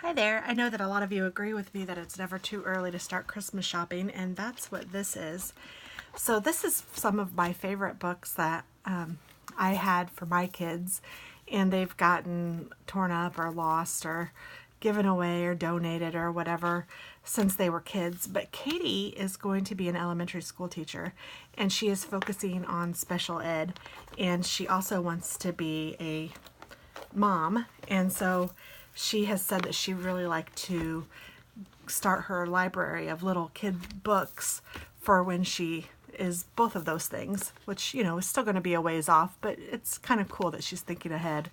Hi there. I know that a lot of you agree with me that it's never too early to start Christmas shopping, and that's what this is. So this is some of my favorite books that I had for my kids, and they've gotten torn up or lost or given away or donated or whatever since they were kids. But Katie is going to be an elementary school teacher, and she is focusing on special ed, and she also wants to be a mom, and so she has said that she really like to start her library of little kid books for when she is both of those things, which, you know, is still going to be a ways off, but it's kind of cool that she's thinking ahead.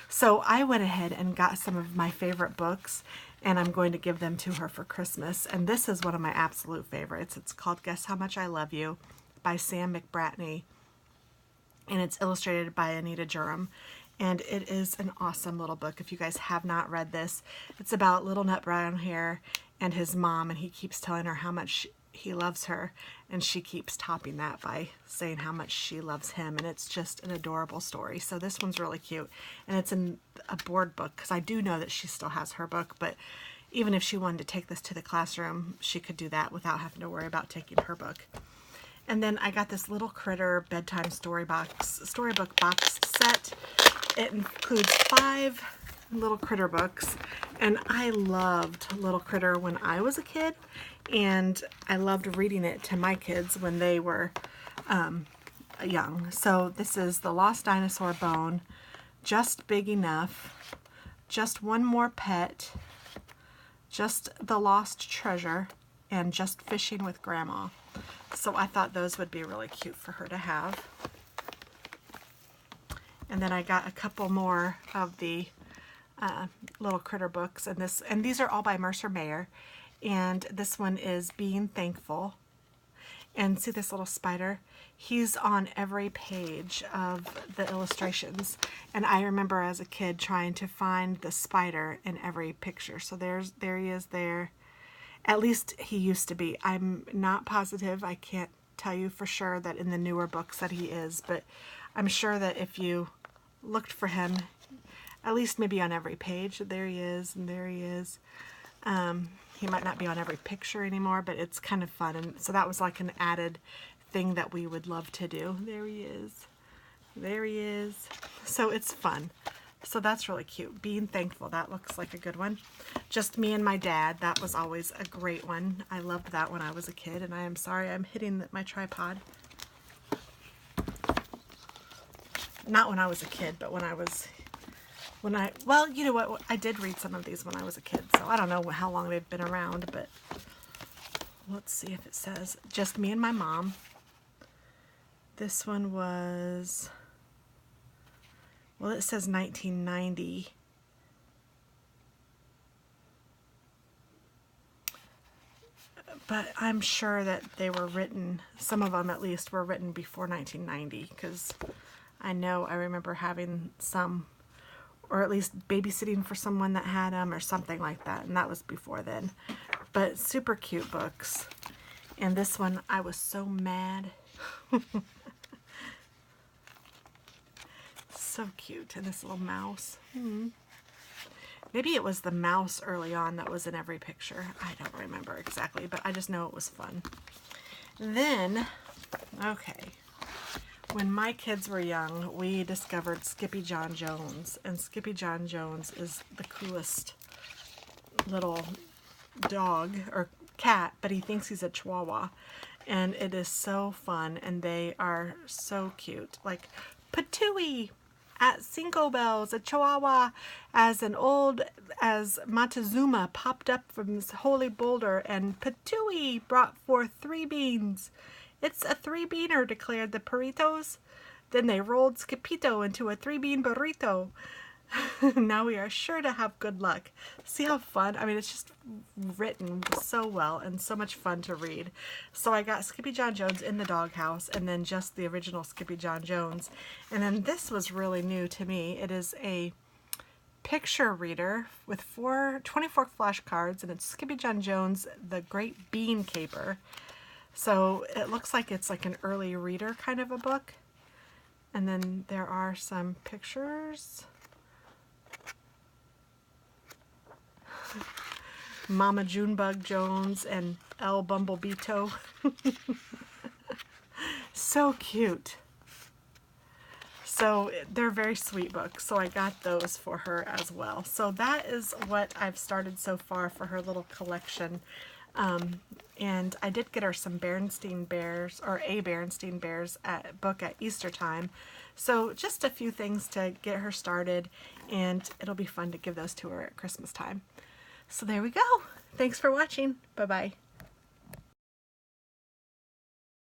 So I went ahead and got some of my favorite books, and I'm going to give them to her for Christmas. And this is one of my absolute favorites. It's called Guess How Much I Love You by Sam McBratney, and it's illustrated by Anita Jerem. And it is an awesome little book. If you guys have not read this, it's about Little Nut Brown Hair and his mom, and he keeps telling her how much he loves her, and she keeps topping that by saying how much she loves him, and it's just an adorable story. So this one's really cute, and it's in a board book, because I do know that she still has her book, but even if she wanted to take this to the classroom, she could do that without having to worry about taking her book. And then I got this little critter bedtime storybook box set. It includes 5 little critter books, and I loved Little Critter when I was a kid, and I loved reading it to my kids when they were young. So this is The Lost Dinosaur Bone, Just Big Enough, Just One More Pet, Just the Lost Treasure, and Just Fishing with Grandma. So I thought those would be really cute for her to have. And then I got a couple more of the little critter books, and these are all by Mercer Mayer. And this one is Being Thankful. And see this little spider? He's on every page of the illustrations. And I remember as a kid trying to find the spider in every picture. So there he is there. At least he used to be. I'm not positive. I can't tell you for sure that in the newer books that he is, but I'm sure that if you looked for him, at least maybe on every page, there he is, and there he is. He might not be on every picture anymore, but it's kind of fun, and so that was like an added thing that we would love to do. There he is. There he is. So it's fun. So that's really cute. Being Thankful, that looks like a good one. Just Me and My Dad, that was always a great one. I loved that when I was a kid, and I am sorry I'm hitting my tripod. Not when I was a kid, but well, you know what, I did read some of these when I was a kid, so I don't know how long they've been around, but let's see if it says Just Me and My Mom. This one was, well, it says 1990. But I'm sure that they were written, some of them at least were written before 1990, because I remember having some, or at least babysitting for someone that had them or something like that, and that was before then. But super cute books. And this one, I was so mad. So cute. And this little mouse. Maybe it was the mouse early on that was in every picture. I don't remember exactly, but I just know it was fun. Then, okay, when my kids were young, we discovered Skippy John Jones, and Skippy John Jones is the coolest little dog or cat, but he thinks he's a Chihuahua, and it is so fun, and they are so cute. Like Patooey at Cinco Bells, a Chihuahua as old as Montezuma popped up from this holy boulder, and Patooey brought forth 3 beans. It's a 3-beaner, declared the Perritos. Then they rolled Skipito into a 3-bean burrito. Now we are sure to have good luck. See how fun? I mean, it's just written so well and so much fun to read. So I got Skippy John Jones in the doghouse, and then just the original Skippy John Jones. And then this was really new to me. It is a picture reader with 24 flashcards, and it's Skippy John Jones, the Great Bean Caper. So it looks like it's like an early reader kind of a book. And then there are some pictures. Mama Junebug Jones and El Bumblebeeto. So cute. So they're very sweet books, so I got those for her as well. So that is what I've started so far for her little collection. And I did get her some Berenstain Bears, or a Berenstain Bears book at Easter time. So just a few things to get her started, and it'll be fun to give those to her at Christmas time. So there we go. Thanks for watching. Bye-bye.